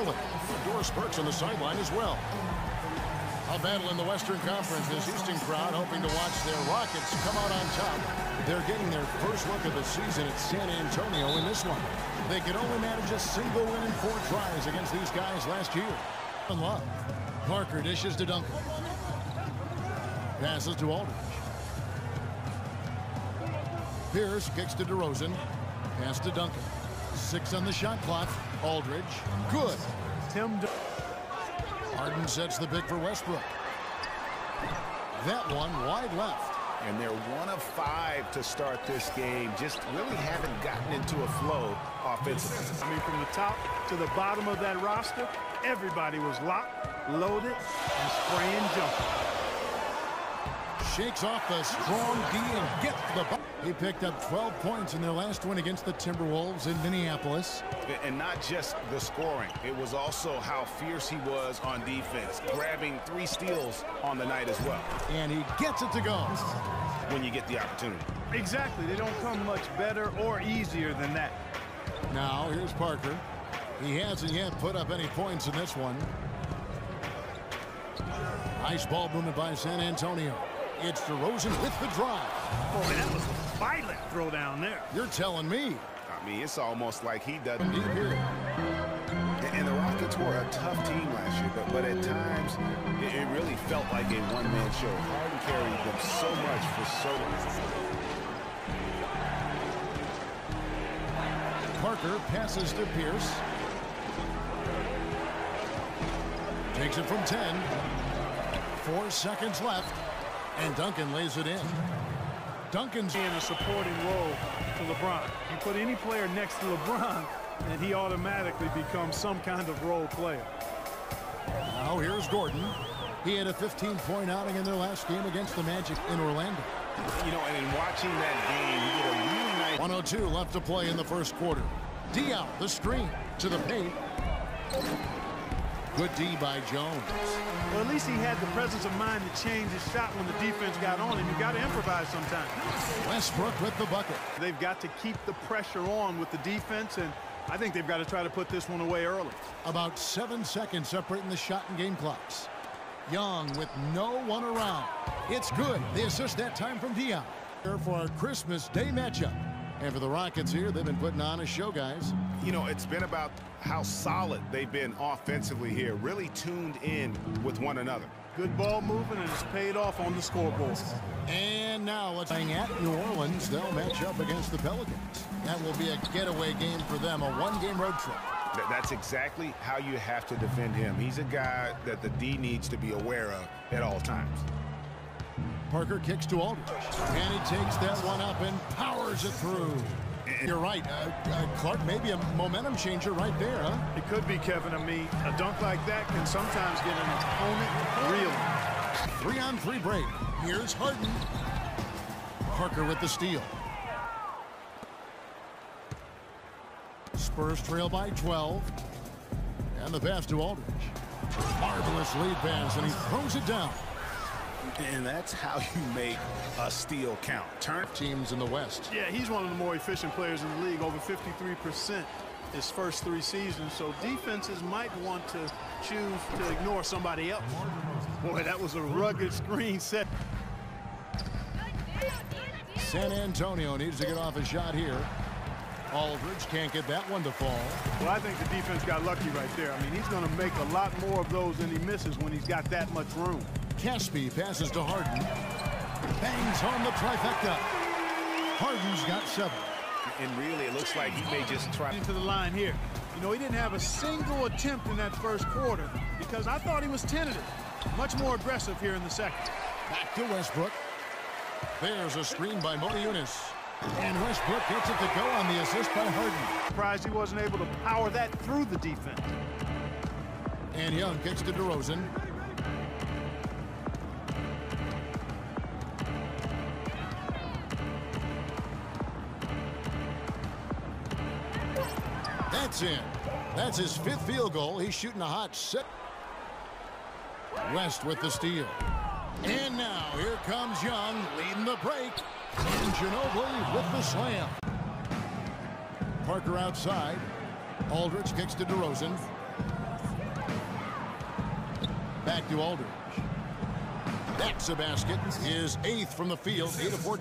early. Doris Burke's on the sideline as well. A battle in the Western Conference. This Houston crowd hoping to watch their Rockets come out on top. They're getting their first look of the season at San Antonio in this one. They could only manage a single win in 4 tries against these guys last year. Love. Parker dishes to Duncan. Passes to Aldridge. Pierce kicks to DeRozan. Pass to Duncan. 6 on the shot clock. Aldridge. Good. Harden sets the pick for Westbrook. That one wide left. And they're 1 of 5 to start this game. Just really haven't gotten into a flow offensively. I mean, from the top to the bottom of that roster, everybody was locked, loaded, and spraying jumping. Shakes off the strong D and gets the ball. He picked up 12 points in their last win against the Timberwolves in Minneapolis. And not just the scoring. It was also how fierce he was on defense, grabbing 3 steals on the night as well. And he gets it to go. When you get the opportunity. Exactly. They don't come much better or easier than that. Now, here's Parker. He hasn't yet put up any points in this one. Nice ball movement by San Antonio. It's DeRozan with the drive. Boy, that was a violent throw down there. You're telling me. I mean, it's almost like he doesn't Deep here. And the Rockets were a tough team last year, but at times it really felt like a one-man show. Harden carried them so much for so long. Parker passes to Pierce. Takes it from 10. 4 seconds left. And Duncan lays it in. Duncan's in a supporting role to LeBron. You put any player next to LeBron, and he automatically becomes some kind of role player. Now here's Gordon. He had a 15-point outing in their last game against the Magic in Orlando. You know, and in watching that game, he did a really nice... 102 left to play in the first quarter. D out, the screen, to the paint. Good D by Jones. Well, at least he had the presence of mind to change his shot when the defense got on him. You got to improvise sometimes. Westbrook with the bucket. They've got to keep the pressure on with the defense, and I think they've got to try to put this one away early. About 7 seconds separating the shot and game clocks. Young with no one around. It's good. The assist that time from Dion. Here for our Christmas Day matchup. And for the Rockets here, they've been putting on a show, guys. You know, it's been about how solid they've been offensively here, really tuned in with one another. Good ball movement, and it's paid off on the scoreboard. And now let's hang at New Orleans. They'll match up against the Pelicans. That will be a getaway game for them, a one-game road trip. That's exactly how you have to defend him. He's a guy that the D needs to be aware of at all times. Parker kicks to Aldridge, and he takes that one up and powers it through. You're right, Clark, maybe a momentum changer right there, huh? It could be, Kevin. I mean, a dunk like that can sometimes get an opponent reeling. 3-on-3 break. Here's Harden. Parker with the steal. Spurs trail by 12. And the pass to Aldridge. Marvelous lead pass, and he throws it down. And that's how you make a steal count. Turn teams in the West. Yeah, he's one of the more efficient players in the league, over 53% his first 3 seasons. So defenses might want to choose to ignore somebody else. Boy, that was a rugged screen set. San Antonio needs to get off a shot here. Aldridge can't get that one to fall. Well, I think the defense got lucky right there. I mean, he's going to make a lot more of those than he misses when he's got that much room. Caspi passes to Harden. Bangs home the trifecta. Harden's got 7. And really, it looks like he may just try into the line here. You know, he didn't have a single attempt in that first quarter because I thought he was tentative. Much more aggressive here in the second. Back to Westbrook. There's a screen by Motiejunas. And Westbrook gets it to go on the assist by Harden. Surprised he wasn't able to power that through the defense. And Young kicks to DeRozan. That's in. That's his 5th field goal. He's shooting a hot 6. West with the steal. And now here comes Young leading the break. And Ginobili with the slam. Parker outside. Aldridge kicks to DeRozan. Back to Aldridge. That's a basket. His 8th from the field. 8 of 4.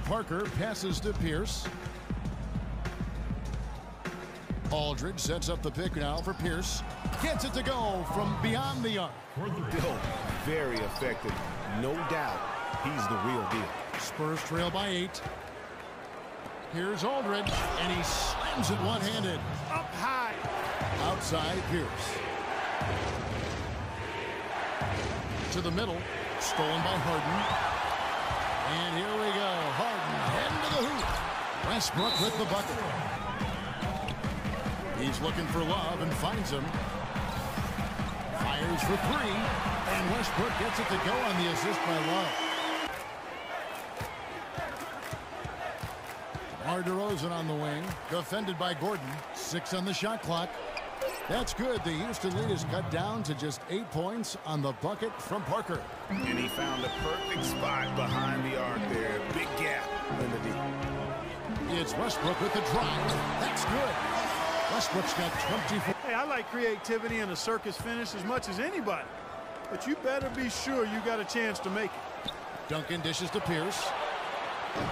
Parker passes to Pierce. Aldridge sets up the pick now for Pierce. Gets it to go from beyond the arc. Still very effective. No doubt he's the real deal. Spurs trail by 8. Here's Aldridge, and he slams it one-handed. Up high. Outside Pierce. To the middle. Stolen by Harden. And here we go. Harden heading to the hoop. Westbrook with the bucket. He's looking for Love and finds him. Fires for 3. And Westbrook gets it to go on the assist by Love. DeMar DeRozan on the wing. Defended by Gordon. 6 on the shot clock. That's good. The Houston lead is cut down to just 8 points on the bucket from Parker. And he found the perfect spot behind the arc there. Big gap in the deep. It's Westbrook with the drive. That's good. Westbrook's got 24. Hey, I like creativity and a circus finish as much as anybody. But you better be sure you got a chance to make it. Duncan dishes to Pierce.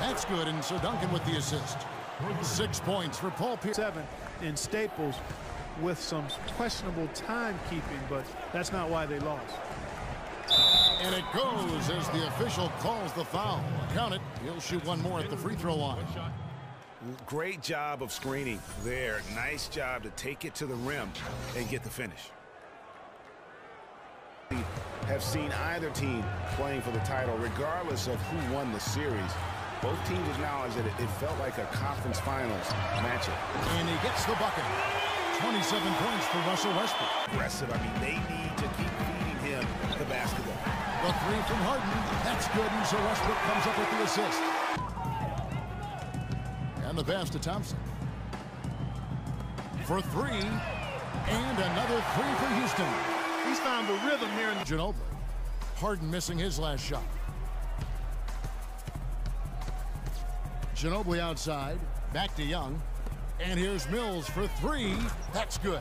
That's good, and so Duncan with the assist. 6 points for Paul Pierce. 7 in Staples with some questionable timekeeping, but that's not why they lost. And it goes as the official calls the foul. Count it. He'll shoot one more at the free throw line. Great job of screening there. Nice job to take it to the rim and get the finish. We have seen either team playing for the title, regardless of who won the series. Both teams acknowledge that it felt like a conference finals matchup. And he gets the bucket. 27 points for Russell Westbrook. Aggressive. I mean, they need to keep feeding him the basketball. The 3 from Harden. That's good, and so Westbrook comes up with the assist. And the pass to Thompson. For 3. And another 3 for Houston. He's found the rhythm here in the Ginobili. Harden missing his last shot. Ginobili outside. Back to Young. And here's Mills for 3. That's good.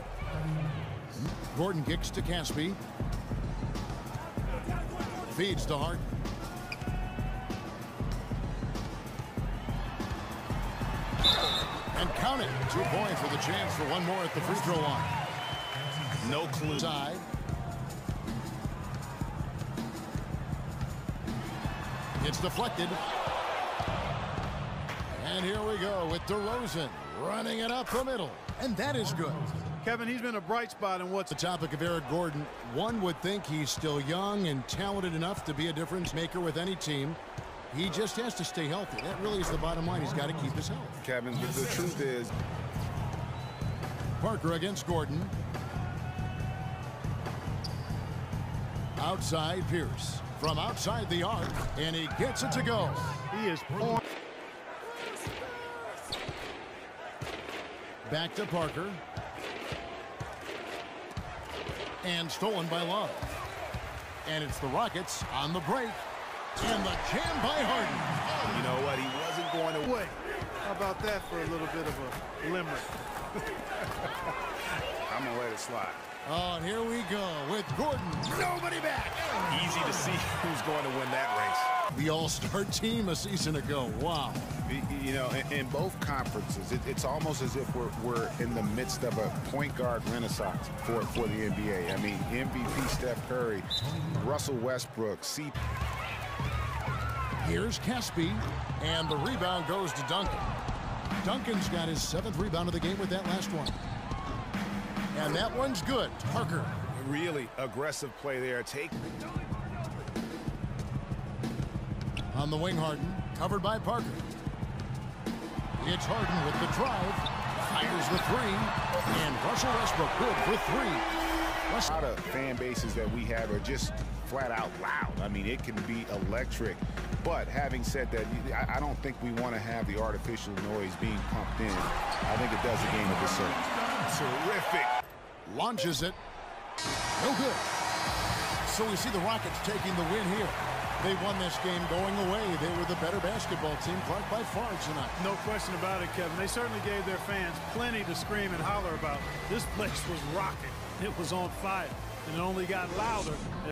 Gordon kicks to Caspi. Feeds to Harden. And count it. 2 points with a chance for one more at the free throw line. No clue. Side. It's deflected. And here we go with DeRozan running it up the middle. And that is good. Kevin, he's been a bright spot in what's The topic of Eric Gordon. One would think he's still young and talented enough to be a difference maker with any team. He just has to stay healthy. That really is the bottom line. He's got to keep his health. Kevin, the truth is, Parker against Gordon. Outside Pierce. From outside the arc. And he gets it to go. he is on. Back to Parker. And stolen by Love. And it's the Rockets on the break. And the jam by Harden. you know what? He wasn't going to Wait, how about that for a little bit of a limerick? I'm going to let it slide. Oh, and here we go with Gordon. Nobody back. Easy to see who's going to win that race. The All-Star team a season ago. Wow. You know, in both conferences, it's almost as if we're in the midst of a point guard renaissance for the NBA. I mean, MVP Steph Curry, Russell Westbrook, Here's Caspi, and the rebound goes to Duncan. Duncan's got his 7th rebound of the game with that last one. And that one's good. Parker. Really aggressive play there. On the wing, Harden, covered by Parker. It's Harden with the drive. Fires the 3. And Russell Westbrook good for 3. A lot of fan bases that we have are just flat out loud. I mean, it can be electric. But having said that, I don't think we want to have the artificial noise being pumped in. I think it does the game a disservice. Terrific. Launches it. No good. So we see the Rockets taking the win here. They won this game going away. They were the better basketball team, Clark, by far tonight. No question about it, Kevin. They certainly gave their fans plenty to scream and holler about. This place was rocking. It was on fire. and it only got louder